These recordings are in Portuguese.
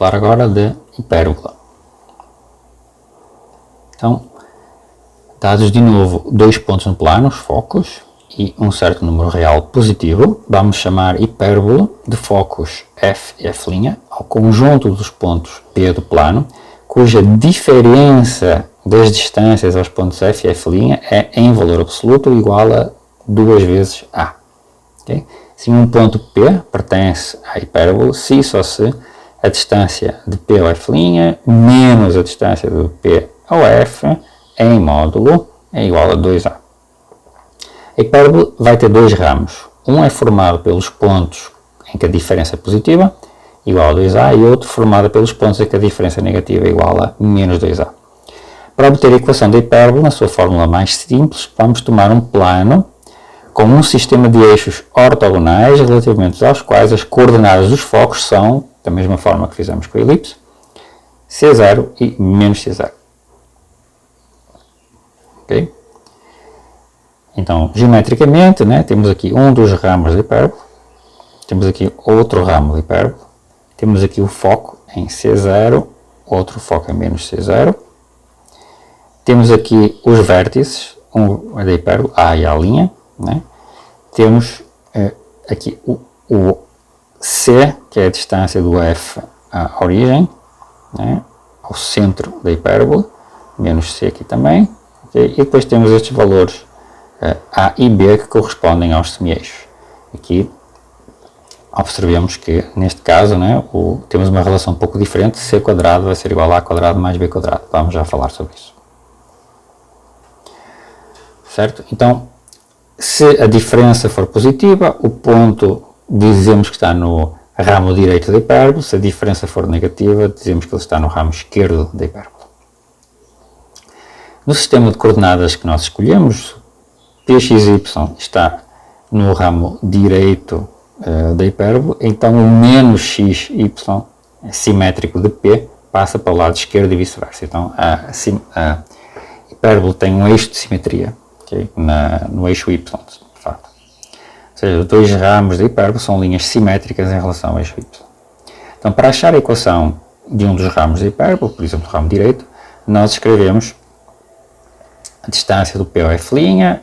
falar agora de hipérbola. Então, dados de novo dois pontos no plano, os focos, e um certo número real positivo, vamos chamar hipérbola de focos f e f' ao conjunto dos pontos P do plano, cuja diferença das distâncias aos pontos f e f' é em valor absoluto igual a 2 vezes a. Okay? Se um ponto P pertence à hipérbola, se e só se a distância de P ao f' menos a distância de P ao f em módulo é igual a 2a. A hipérbola vai ter dois ramos. Um é formado pelos pontos em que a diferença é positiva, igual a 2a, e outro formado pelos pontos em que a diferença é negativa, igual a menos 2a. Para obter a equação da hipérbola, na sua fórmula mais simples, vamos tomar um plano com um sistema de eixos ortogonais relativamente aos quais as coordenadas dos focos são, da mesma forma que fizemos com a elipse, C0 e menos C0. Ok? Então, geometricamente, né, temos aqui um dos ramos de hipérbola, temos aqui outro ramo de hipérbola, temos aqui o foco em C0, outro foco em menos C0, temos aqui os vértices, um da hipérbola, A e A', né? Temos aqui o C, que é a distância do F à origem, né? Ao centro da hipérbola, menos C aqui também, okay? E depois temos estes valores A e B que correspondem aos semi-eixos. Aqui observemos que, neste caso, né, temos uma relação um pouco diferente, C² vai ser igual a A² mais B². Vamos já falar sobre isso. Certo? Então, se a diferença for positiva, o ponto dizemos que está no ramo direito da hipérbola, se a diferença for negativa, dizemos que ele está no ramo esquerdo da hipérbola. No sistema de coordenadas que nós escolhemos, Pxy está no ramo direito da hipérbola, então o menos xy simétrico de P passa para o lado esquerdo e vice-versa. Então a hipérbola tem um eixo de simetria, okay? No eixo y, de facto. Ou seja, os dois ramos da hipérbola são linhas simétricas em relação ao eixo y. Então, para achar a equação de um dos ramos da hipérbola, por exemplo, o ramo direito, nós escrevemos a distância do P ao f'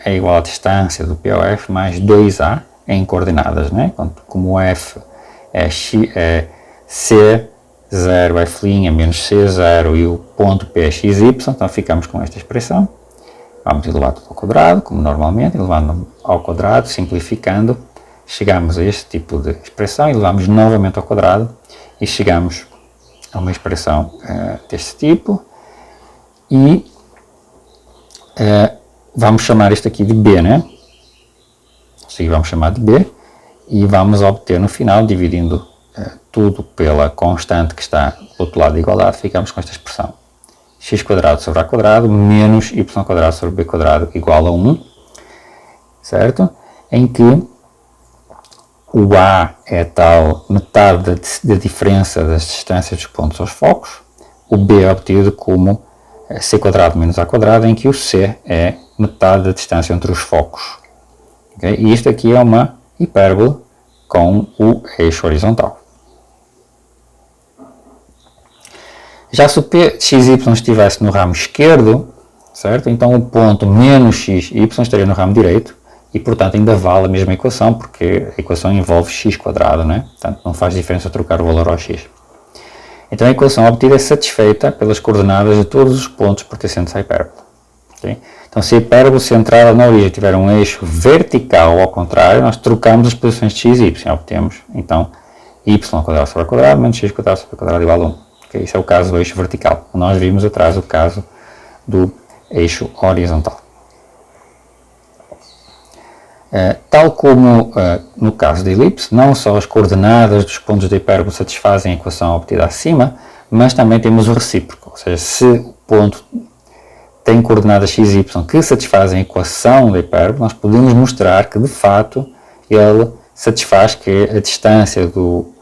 é igual à distância do P ao f mais 2a em coordenadas, né? Como o f é C0 f' menos C0 e o ponto P é xy, então ficamos com esta expressão. Vamos elevar tudo ao quadrado, como normalmente, elevando ao quadrado, simplificando, chegamos a este tipo de expressão, elevamos novamente ao quadrado e chegamos a uma expressão deste tipo e vamos chamar isto aqui de B, né? Assim, vamos chamar de B e vamos obter no final, dividindo tudo pela constante que está do outro lado da igualdade, ficamos com esta expressão x² sobre a² menos y² sobre b² igual a 1, certo? Em que o A é tal metade da diferença das distâncias dos pontos aos focos, o B é obtido como c² menos a², em que o C é metade da distância entre os focos. Okay? E isto aqui é uma hipérbola com o eixo horizontal. Já se o P xy estivesse no ramo esquerdo, certo? Então o ponto menos xy estaria no ramo direito e, portanto, ainda vale a mesma equação, porque a equação envolve x², né? Portanto, não faz diferença trocar o valor ao x. Então a equação obtida é satisfeita pelas coordenadas de todos os pontos pertencentes à hipérbola. Okay? Então, se a hipérbola centrada na origem tiver um eixo vertical ou ao contrário, nós trocamos as posições de x e y. Obtemos, então, y² sobre a² menos x² sobre a² igual a 1. Okay? Isso é o caso do eixo vertical. Nós vimos atrás o caso do eixo horizontal. Tal como no caso da elipse, não só as coordenadas dos pontos da hipérbola satisfazem a equação obtida acima, mas também temos o recíproco, ou seja, se o ponto tem coordenadas x e y que satisfazem a equação da hipérbola, nós podemos mostrar que, de fato, ele satisfaz que a distância do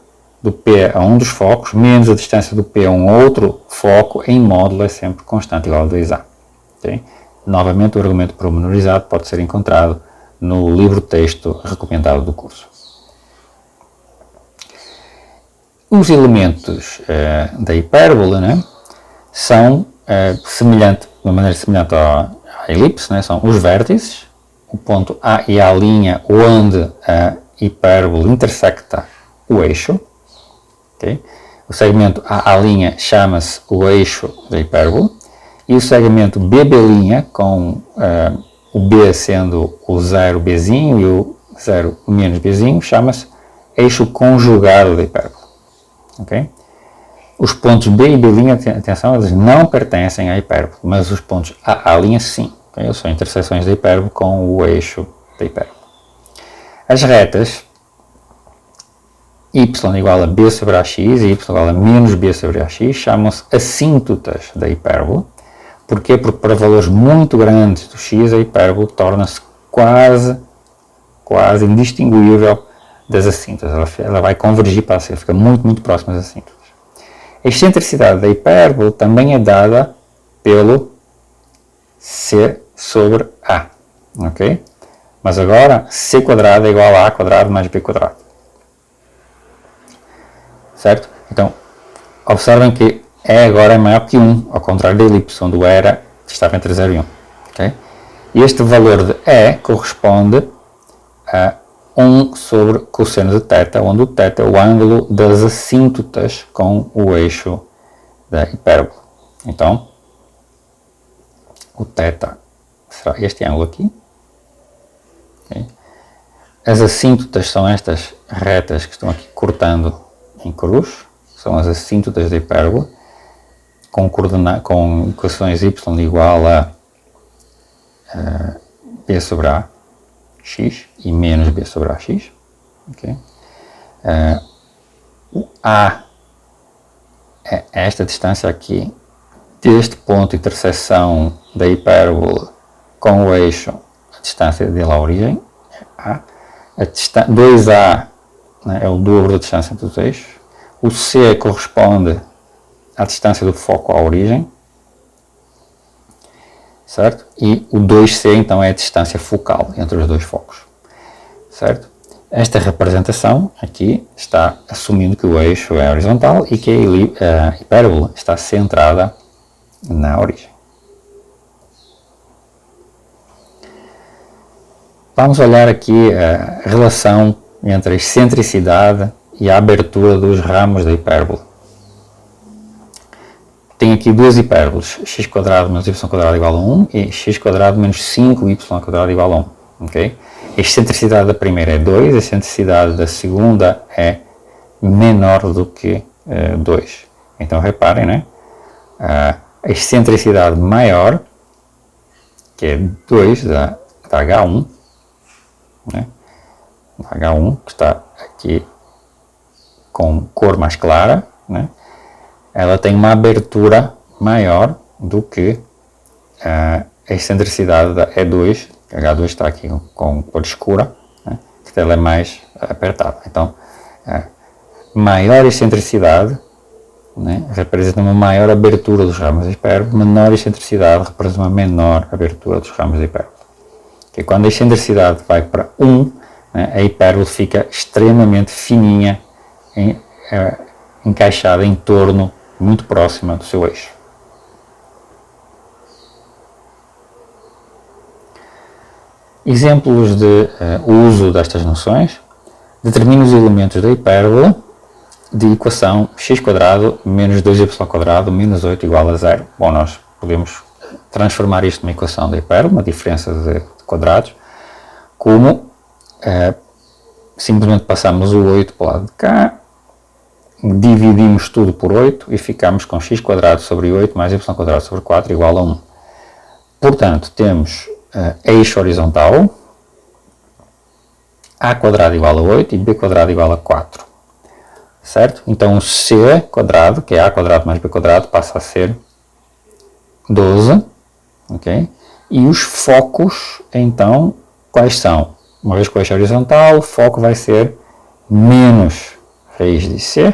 P a um dos focos menos a distância do P a um outro foco em módulo é sempre constante, igual a 2a. Okay? Novamente, o argumento pormenorizado pode ser encontrado no livro-texto recomendado do curso. Os elementos da hipérbole, né, são de uma maneira semelhante à elipse, né, são os vértices, o ponto A e A' onde a hipérbole intersecta o eixo. Okay? O segmento AA' chama-se o eixo da hipérbole e o segmento BB' com o B sendo o 0Bzinho e o 0 menos Bzinho chama-se eixo conjugado da hipérbole. Okay? Os pontos B e B', atenção, eles não pertencem à hipérbole, mas os pontos AA' sim. Okay? Eles são interseções da hipérbole com o eixo da hipérbole. As retas y igual a b sobre ax e y igual a menos b sobre ax chamam-se assíntotas da hipérbole. Porquê? Porque para valores muito grandes do x a hipérbole torna-se quase indistinguível das assíntotas. Ela vai convergir para si, fica muito próxima das assíntotas. A excentricidade da hipérbole também é dada pelo c sobre a. Ok? Mas agora c quadrado é igual a quadrado mais b quadrado. Certo? Então, observem que E agora é maior que 1, ao contrário da elipse, onde o E estava entre 0 e 1. Okay? E este valor de E corresponde a 1 sobre cosseno de θ, onde o θ é o ângulo das assíntotas com o eixo da hipérbole. Então, o θ será este ângulo aqui. Okay? As assíntotas são estas retas que estão aqui cortando em cruz, são as assíntotas da hipérbole, com equações y igual a b sobre a x e menos b sobre ax. Okay? O a é esta distância aqui, deste ponto de interseção da hipérbole com o eixo, a distância dele à origem, a 2a, né, é o dobro da distância entre os eixos. O c corresponde à distância do foco à origem, certo? E o 2c então é a distância focal entre os dois focos, certo? Esta representação aqui está assumindo que o eixo é horizontal e que a hipérbole está centrada na origem. Vamos olhar aqui a relação entre a excentricidade e a abertura dos ramos da hipérbole. Tenho aqui duas hipérboles, x² menos y² igual a 1 e x² menos 5y² igual a 1. Okay? A excentricidade da primeira é 2, a excentricidade da segunda é menor do que 2. Então reparem, né? A excentricidade maior, que é 2 da H1, né? H1, que está aqui com cor mais clara, né? Ela tem uma abertura maior do que a excentricidade da E2, que H2 está aqui com cor escura, né? Que ela é mais apertada. Então, maior excentricidade, né, representa uma maior abertura dos ramos da hipérbole, menor excentricidade representa uma menor abertura dos ramos da hipérbole. E quando a excentricidade vai para 1, né, a hipérbole fica extremamente fininha, encaixada em torno, muito próxima do seu eixo. Exemplos de uso destas noções. Determine os elementos da hipérbole de equação x² menos 2y² menos 8 igual a 0. Bom, nós podemos transformar isto numa equação da hipérbole, uma diferença de quadrados, como simplesmente passamos o 8 para o lado de cá, dividimos tudo por 8 e ficamos com x² sobre 8 mais y² sobre 4 igual a 1. Portanto, temos eixo horizontal, a² igual a 8 e b² igual a 4. Certo? Então o c², que é a² mais b², passa a ser 12. Okay? E os focos, então, quais são? Uma vez que o eixo é horizontal, o foco vai ser menos raiz de c,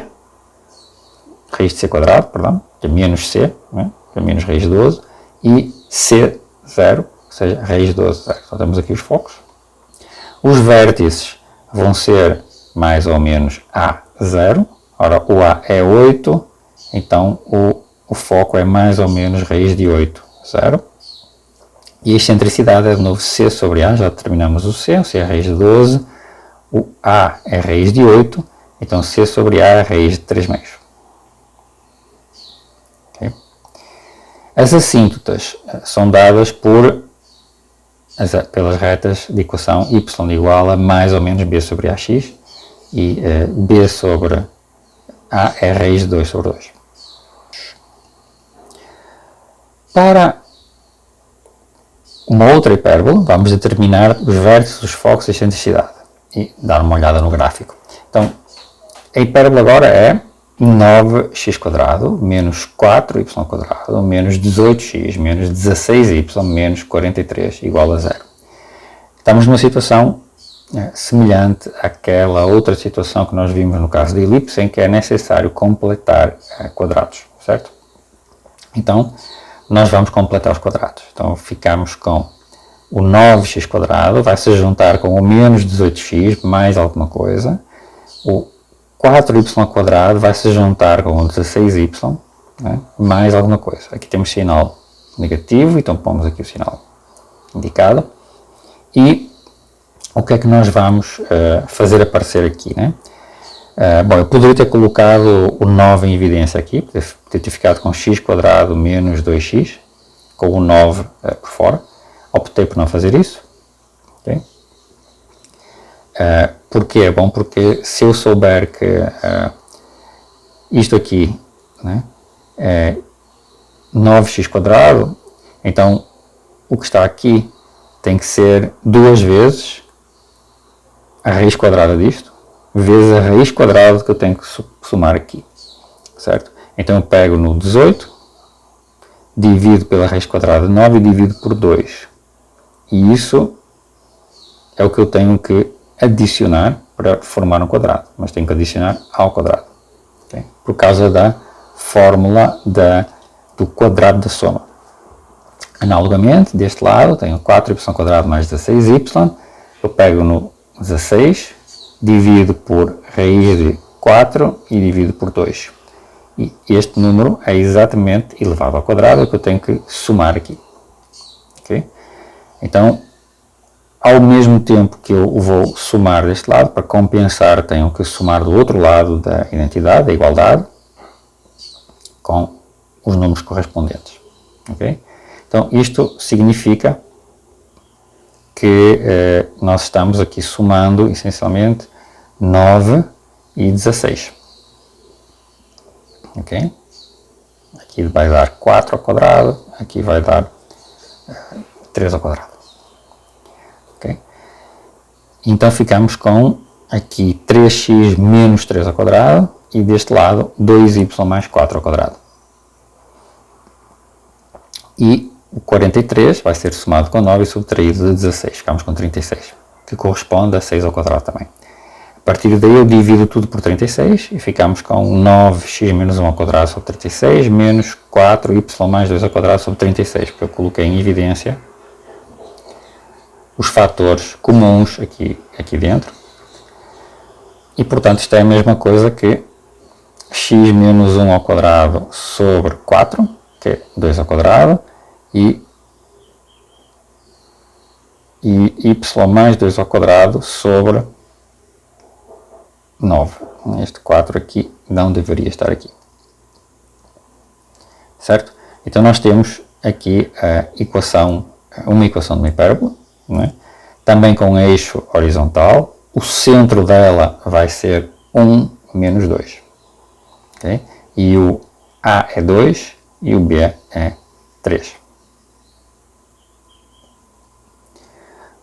raiz de c², perdão, que é menos c, né? Que é menos raiz de 12, e c0, ou seja, raiz de 12, 0. Então temos aqui os focos. Os vértices vão ser mais ou menos A0, Ora, o A é 8, então o foco é mais ou menos raiz de 8, 0. E a excentricidade é de novo C sobre A, já determinamos o C é raiz de 12, o A é raiz de 8, então C sobre A é raiz de 3 meios. Okay? As assíntotas são dadas pelas retas de equação y igual a mais ou menos b sobre ax e b sobre a é raiz de 2 sobre 2. Para uma outra hipérbole, vamos determinar os vértices, os focos e a excentricidade e dar uma olhada no gráfico. Então, a hipérbole agora é 9x² menos 4y² menos 18x menos 16y menos 43 igual a 0. Estamos numa situação semelhante àquela outra situação que nós vimos no caso da elipse, em que é necessário completar quadrados, certo? Então, nós vamos completar os quadrados. Então, ficamos com o 9x² vai se juntar com o menos 18x mais alguma coisa, o 4y² vai se juntar com o 16y, né, mais alguma coisa. Aqui temos sinal negativo, então pomos aqui o sinal indicado. E o que é que nós vamos fazer aparecer aqui, né? Bom, eu poderia ter colocado o 9 em evidência aqui, poderia ter ficado com x² menos 2x, com o 9 por fora. Optei por não fazer isso. Okay? Porquê? Bom, porque se eu souber que isto aqui, né, é 9x², então o que está aqui tem que ser 2 vezes a raiz quadrada disto, vezes a raiz quadrada que eu tenho que somar aqui, certo? Então eu pego no 18, divido pela raiz quadrada de 9 e divido por 2. E isso é o que eu tenho que adicionar para formar um quadrado, mas tenho que adicionar ao quadrado, okay? Por causa da fórmula do quadrado da soma. Analogamente, deste lado tenho 4y² mais 16y, eu pego no 16, divido por raiz de 4 e divido por 2. E este número é exatamente elevado ao quadrado, que eu tenho que somar aqui. Okay? Então, ao mesmo tempo que eu vou somar deste lado, para compensar tenho que somar do outro lado da identidade, da igualdade, com os números correspondentes. Okay? Então, isto significa que nós estamos aqui somando, essencialmente, 9 e 16. Ok? Aqui vai dar 4², aqui vai dar 3². Ok? Então, ficamos com aqui 3x menos 3² e deste lado 2y mais 4². E o 43 vai ser somado com 9 e subtraído de 16. Ficamos com 36, que corresponde a 6² também. A partir daí eu divido tudo por 36 e ficamos com 9x menos 1² sobre 36 menos 4y mais 2² sobre 36, porque eu coloquei em evidência os fatores comuns aqui dentro. E portanto isto é a mesma coisa que x menos 1² sobre 4, que é 2², e y mais 2² sobre 9. Este 4 aqui não deveria estar aqui. Certo? Então nós temos aqui uma equação de uma hipérbole, né? Também com eixo horizontal. O centro dela vai ser 1 menos 2. Okay? E o A é 2 e o B é 3.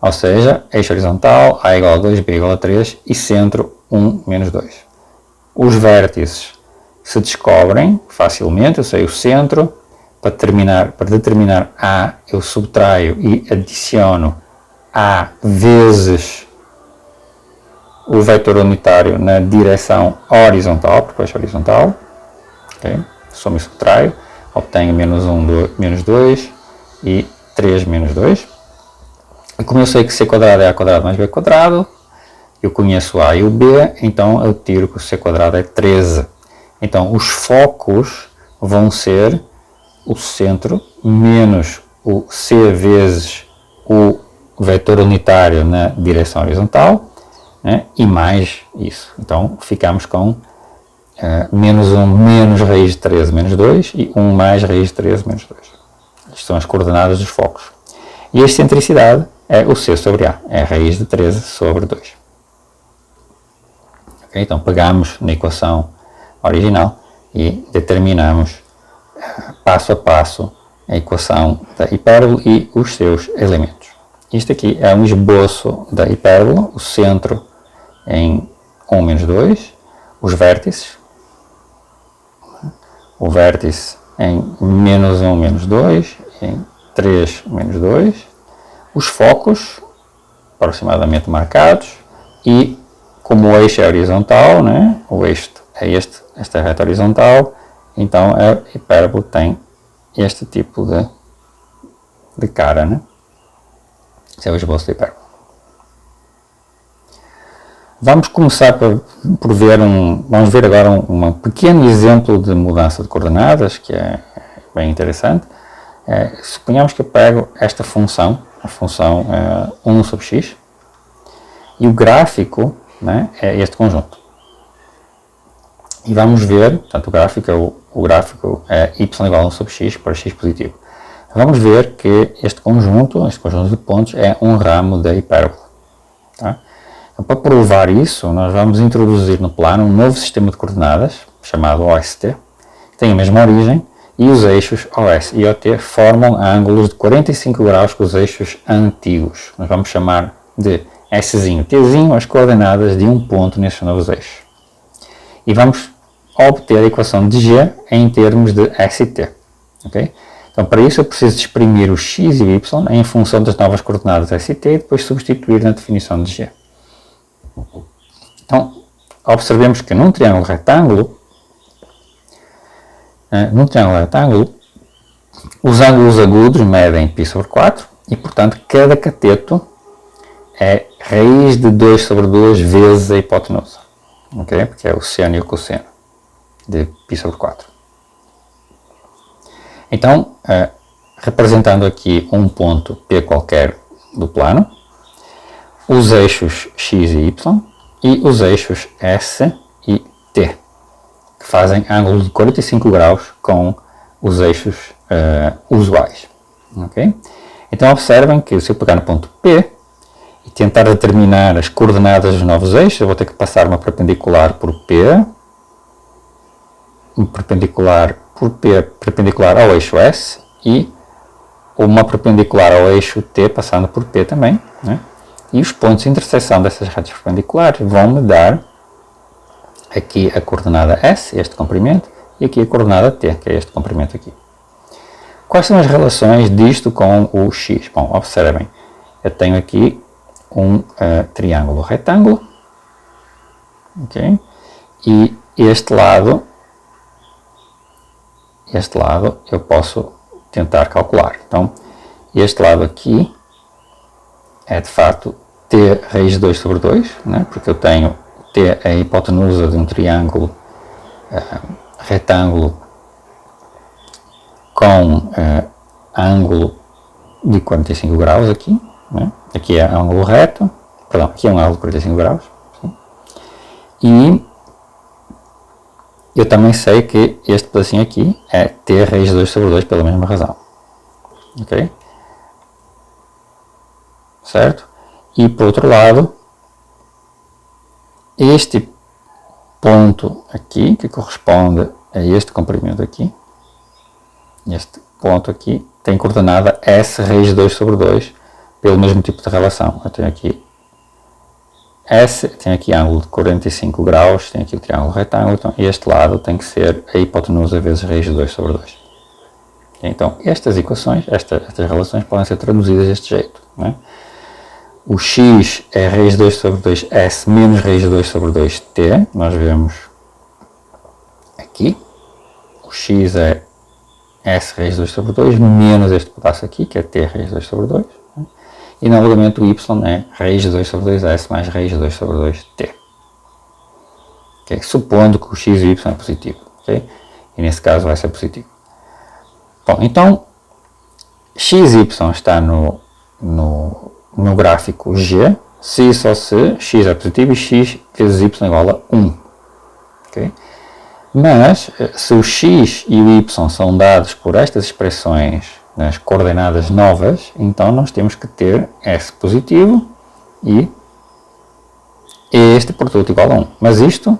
Ou seja, eixo horizontal, A igual a 2, B igual a 3 e centro 1 menos 2. Os vértices se descobrem facilmente, eu sei o centro. Para determinar A, eu subtraio e adiciono A vezes o vetor unitário na direção horizontal, porque o eixo horizontal. Okay? Somo e subtraio, obtenho menos 1, menos 2 e 3 menos 2. E como eu sei que c² é a² mais b², eu conheço o A e o B, então eu tiro que o c² é 13. Então, os focos vão ser o centro menos o c vezes o vetor unitário na direção horizontal, né? E mais isso. Então, ficamos com menos 1 menos raiz de 13 menos 2 e 1 mais raiz de 13 menos 2. Isto são as coordenadas dos focos. E a excentricidade é o c sobre a, é a raiz de 13 sobre 2. Okay? Então, pegamos na equação original e determinamos passo a passo a equação da hipérbole e os seus elementos. Isto aqui é um esboço da hipérbole, o centro em 1 menos 2, os vértices, o vértice em menos 1 menos 2, em 3 menos 2, os focos aproximadamente marcados e como o eixo é horizontal, né? O eixo é esta reta horizontal, então a hipérbole tem este tipo de cara, né? Esse é o esboço da hipérbole. Vamos começar por ver vamos ver agora um pequeno exemplo de mudança de coordenadas, que é bem interessante. Suponhamos que eu pego esta função, a função 1 sobre x, e o gráfico, né, é este conjunto. E vamos ver, portanto, o gráfico é y igual a 1 sobre x para x positivo. Vamos ver que este conjunto de pontos é um ramo da hipérbole. Tá? Então, para provar isso, nós vamos introduzir no plano um novo sistema de coordenadas, chamado OST, que tem a mesma origem, e os eixos OS e OT formam ângulos de 45 graus com os eixos antigos. Nós vamos chamar de Szinho, Tzinho, as coordenadas de um ponto nesses novos eixos. E vamos obter a equação de G em termos de ST. Okay? Então, para isso eu preciso de exprimir o x e o y em função das novas coordenadas ST e depois substituir na definição de G. Então, observemos que num triângulo retângulo, os ângulos agudos medem π sobre 4 e, portanto, cada cateto é raiz de 2 sobre 2 vezes a hipotenusa. Okay? Porque é o seno e o cosseno de π sobre 4. Então, representando aqui um ponto P qualquer do plano, os eixos x e y e os eixos S e T, que fazem ângulos de 45 graus com os eixos usuais. Okay? Então, observem que se eu pegar no ponto P e tentar determinar as coordenadas dos novos eixos, eu vou ter que passar uma perpendicular por P, perpendicular ao eixo S e uma perpendicular ao eixo T passando por P também, né? E os pontos de interseção dessas retas perpendiculares vão me dar aqui a coordenada S, este comprimento, e aqui a coordenada T, que é este comprimento aqui. Quais são as relações disto com o X? Bom, observem, eu tenho aqui um triângulo retângulo, okay? E este lado eu posso tentar calcular. Então, este lado aqui é de facto t raiz de 2 sobre 2, né? Porque eu tenho t é a hipotenusa de um triângulo retângulo com ângulo de 45 graus aqui, né? Aqui é ângulo reto, perdão, aqui é um ângulo de 45 graus. Sim? E eu também sei que este pedacinho aqui é t raiz de 2 sobre 2 pela mesma razão. Ok? Certo? E por outro lado, este ponto aqui, que corresponde a este comprimento aqui, este ponto aqui, tem coordenada S raiz de 2 sobre 2 pelo mesmo tipo de relação. Eu tenho aqui S, tem aqui ângulo de 45 graus, tem aqui o triângulo retângulo, então este lado tem que ser a hipotenusa vezes raiz de 2 sobre 2. Então, estas equações, estas relações podem ser traduzidas deste jeito, né? O x é raiz de 2 sobre 2 S menos raiz de 2 sobre 2 T, nós vemos aqui. O x é S raiz de 2 sobre 2 menos este pedaço aqui, que é T raiz de 2 sobre 2. Né? E no elemento y é raiz de 2 sobre 2S mais raiz de 2 sobre 2t. Okay? Supondo que o x e o y é positivo. Okay? E nesse caso vai ser positivo. Bom, então, XY está no gráfico G, se e só se x é positivo e x vezes y igual a 1. Okay? Mas, se o x e o y são dados por estas expressões nas coordenadas novas, então nós temos que ter S positivo e este produto igual a 1. Mas isto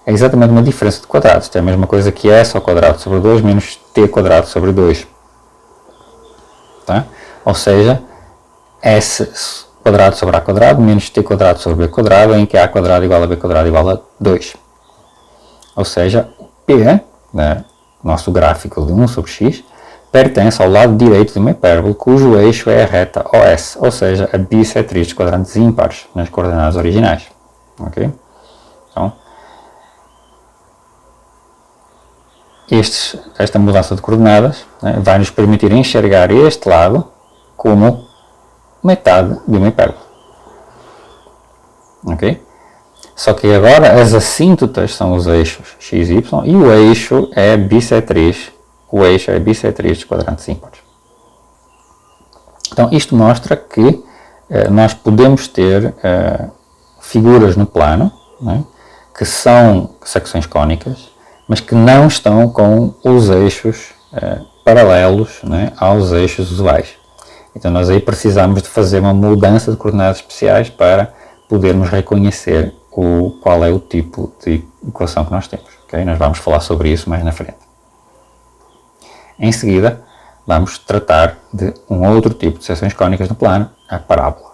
é exatamente uma diferença de quadrados. Isto é a mesma coisa que S ao quadrado sobre 2 menos t quadrado sobre 2. Tá? Ou seja, S quadrado sobre A quadrado menos t quadrado sobre B quadrado, em que A quadrado igual a B quadrado igual a 2. Ou seja, P, né, nosso gráfico de 1 sobre x, pertence ao lado direito de uma hipérbole cujo eixo é a reta OS, ou seja, a bissetriz de quadrantes ímpares nas coordenadas originais. Okay? Então, esta mudança de coordenadas, né, vai nos permitir enxergar este lado como metade de uma hipérbole. Ok? Só que agora as assíntotas são os eixos x e y e o eixo é bissetriz de quadrantes ímpares. Então isto mostra que nós podemos ter figuras no plano, né, que são secções cónicas, mas que não estão com os eixos paralelos, né, aos eixos usuais. Então nós aí precisamos de fazer uma mudança de coordenadas especiais para podermos reconhecer qual é o tipo de equação que nós temos. Okay? Nós vamos falar sobre isso mais na frente. Em seguida, vamos tratar de um outro tipo de seções cónicas no plano, a parábola.